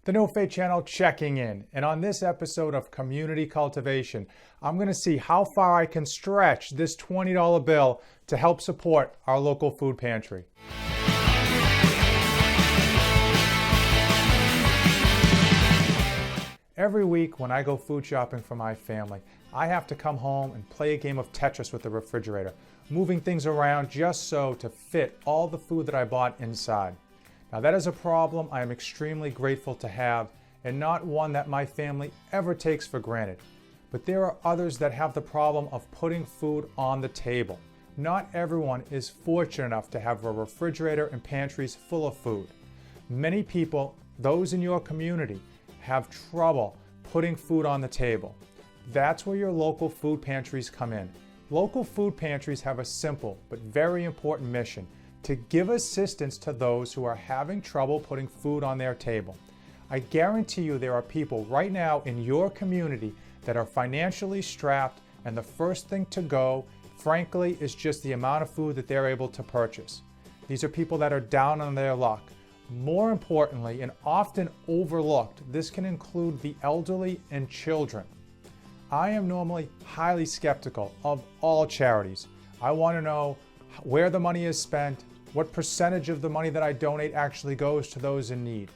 The No Fate channel checking in, and on this episode of Community Cultivation, I'm going to see how far I can stretch this $20 bill to help support our local food pantry. Every week when I go food shopping for my family, I have to come home and play a game of Tetris with the refrigerator, moving things around just so to fit all the food that I bought inside. Now that is a problem I am extremely grateful to have, and not one that my family ever takes for granted. But there are others that have the problem of putting food on the table. Not everyone is fortunate enough to have a refrigerator and pantries full of food. Many people, those in your community, have trouble putting food on the table. That's where your local food pantries come in. Local food pantries have a simple but very important mission: to give assistance to those who are having trouble putting food on their table. I guarantee you there are people right now in your community that are financially strapped, and the first thing to go, frankly, is just the amount of food that they're able to purchase. These are people that are down on their luck. More importantly, and often overlooked, this can include the elderly and children. I am normally highly skeptical of all charities. I want to know where the money is spent, what percentage of the money that I donate actually goes to those in need.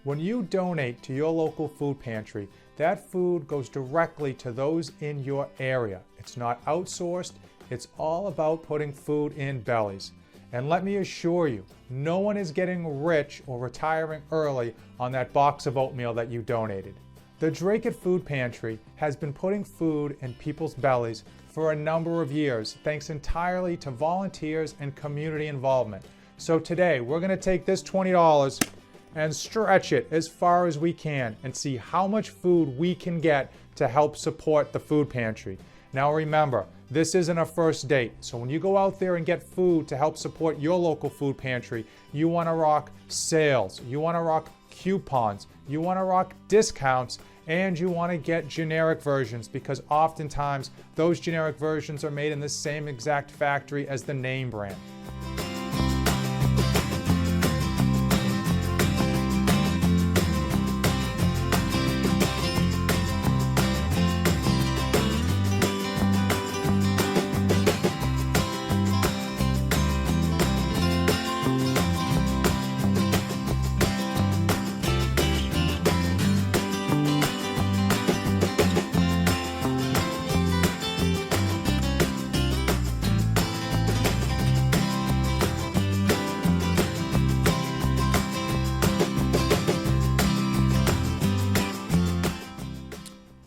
When you donate to your local food pantry, that food goes directly to those in your area. It's not outsourced. It's all about putting food in bellies. And let me assure you, no one is getting rich or retiring early on that box of oatmeal that you donated. The Drake Food Pantry has been putting food in people's bellies for a number of years, thanks entirely to volunteers and community involvement. So today, we're going to take this $20 and stretch it as far as we can and see how much food we can get to help support the food pantry. Now remember, this isn't a first date, so when you go out there and get food to help support your local food pantry, you want to rock sales, you want to rock coupons, you want to rock discounts, and you want to get generic versions, because oftentimes those generic versions are made in the same exact factory as the name brand.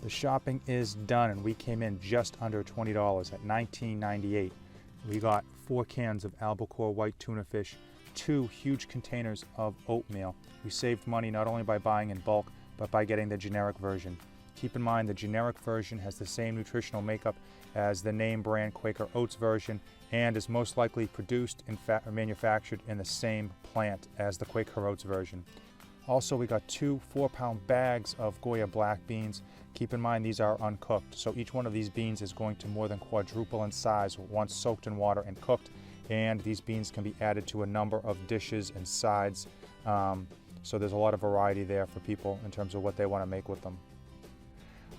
Shopping is done, and we came in just under $20 at $19.98. We got 4 cans of albacore white tuna fish, 2 huge containers of oatmeal. We saved money not only by buying in bulk, but by getting the generic version. Keep in mind the generic version has the same nutritional makeup as the name brand Quaker Oats version, and is most likely produced and manufactured in the same plant as the Quaker Oats version. Also, we got 2 4-pound bags of Goya black beans. Keep in mind these are uncooked, so each one of these beans is going to more than quadruple in size once soaked in water and cooked, and these beans can be added to a number of dishes and sides, so there's a lot of variety there for people in terms of what they want to make with them.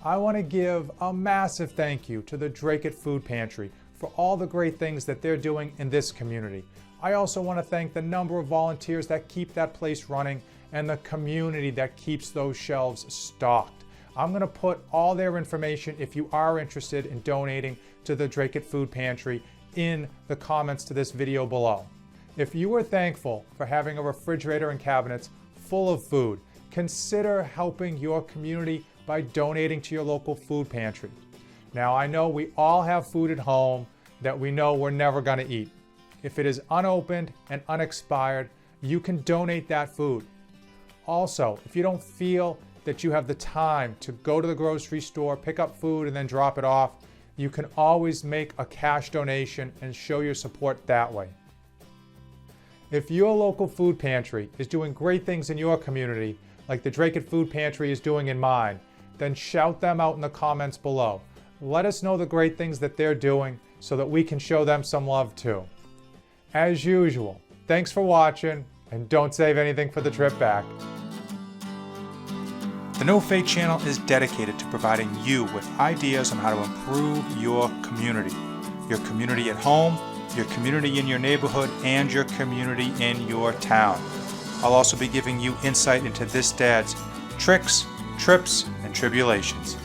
I want to give a massive thank you to the Drake Food Pantry for all the great things that they're doing in this community. I also want to thank the number of volunteers that keep that place running and the community that keeps those shelves stocked. I'm going to put all their information, if you are interested in donating to the Drake Food Pantry, in the comments to this video below. If you are thankful for having a refrigerator and cabinets full of food, consider helping your community by donating to your local food pantry. Now, I know we all have food at home that we know we're never going to eat. If it is unopened and unexpired, you can donate that food. Also, if you don't feel that you have the time to go to the grocery store, pick up food, and then drop it off, you can always make a cash donation and show your support that way. If your local food pantry is doing great things in your community, like the Drake Food Pantry is doing in mine, then shout them out in the comments below. Let us know the great things that they're doing so that we can show them some love too. As usual, thanks for watching, and don't save anything for the trip back. The No Fate channel is dedicated to providing you with ideas on how to improve your community at home, your community in your neighborhood, and your community in your town. I'll also be giving you insight into this dad's tricks, trips, and tribulations.